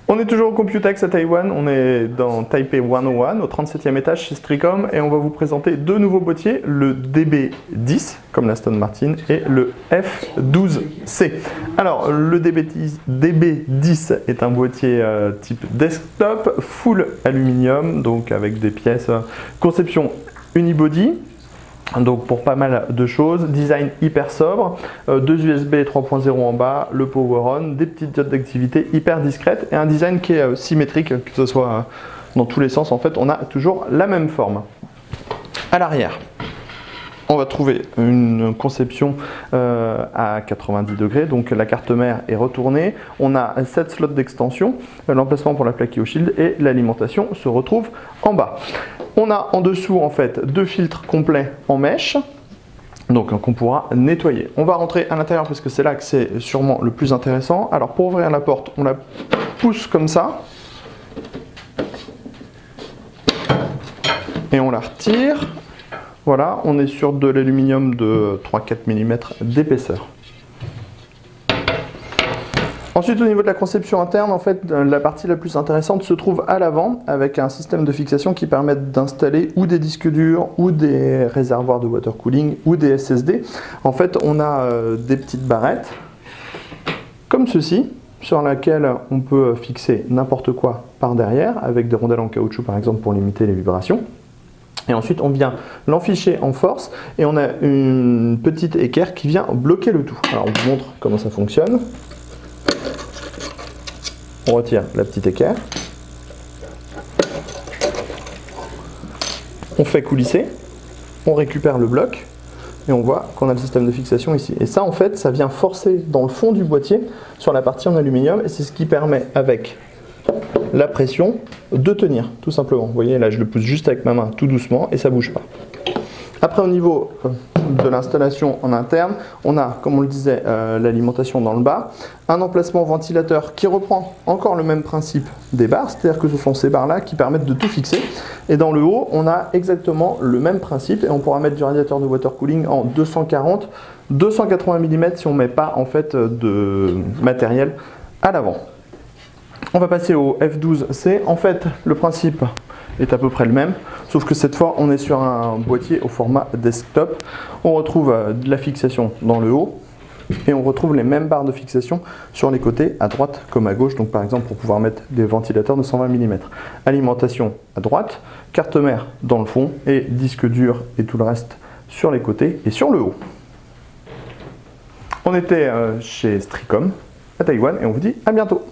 On est toujours au Computex à Taïwan, on est dans Taipei 101, au 37e étage chez Stricom, et on va vous présenter deux nouveaux boîtiers, le DB10, comme l'Aston Martin, et le F12C. Alors, le DB10 est un boîtier type desktop, full aluminium, donc avec des pièces conception unibody. Donc pour pas mal de choses, design hyper sobre, deux USB 3.0 en bas, le power on, des petites diodes d'activité hyper discrètes et un design qui est symétrique, que ce soit dans tous les sens. En fait, on a toujours la même forme. À l'arrière, on va trouver une conception à 90 degrés, donc la carte mère est retournée, on a 7 slots d'extension, l'emplacement pour la plaque IO-Shield et l'alimentation se retrouve en bas. On a en dessous en fait deux filtres complets en mèche, donc qu'on pourra nettoyer. On va rentrer à l'intérieur parce que c'est là que c'est sûrement le plus intéressant. Alors pour ouvrir la porte, on la pousse comme ça et on la retire. Voilà, on est sur de l'aluminium de 3-4 mm d'épaisseur. Ensuite, au niveau de la conception interne, en fait, la partie la plus intéressante se trouve à l'avant, avec un système de fixation qui permet d'installer ou des disques durs, ou des réservoirs de water cooling, ou des SSD. En fait, on a des petites barrettes, comme ceci, sur laquelle on peut fixer n'importe quoi par derrière, avec des rondelles en caoutchouc par exemple pour limiter les vibrations. Et ensuite, on vient l'enficher en force et on a une petite équerre qui vient bloquer le tout. Alors, on vous montre comment ça fonctionne. On retire la petite équerre. On fait coulisser. On récupère le bloc. Et on voit qu'on a le système de fixation ici. Et ça, en fait, ça vient forcer dans le fond du boîtier sur la partie en aluminium. Et c'est ce qui permet, avec la pression, de tenir, tout simplement. Vous voyez, là, je le pousse juste avec ma main, tout doucement, et ça ne bouge pas. Après, au niveau de l'installation en interne, on a, comme on le disait, l'alimentation dans le bas, un emplacement ventilateur qui reprend encore le même principe des barres, c'est-à-dire que ce sont ces barres-là qui permettent de tout fixer. Et dans le haut, on a exactement le même principe, et on pourra mettre du radiateur de water cooling en 240, 280 mm si on ne met pas en fait de matériel à l'avant. On va passer au F12C. En fait, le principe est à peu près le même, sauf que cette fois, on est sur un boîtier au format desktop. On retrouve de la fixation dans le haut et on retrouve les mêmes barres de fixation sur les côtés, à droite comme à gauche. Donc par exemple, pour pouvoir mettre des ventilateurs de 120 mm. Alimentation à droite, carte mère dans le fond et disque dur et tout le reste sur les côtés et sur le haut. On était chez Stricom à Taïwan et on vous dit à bientôt.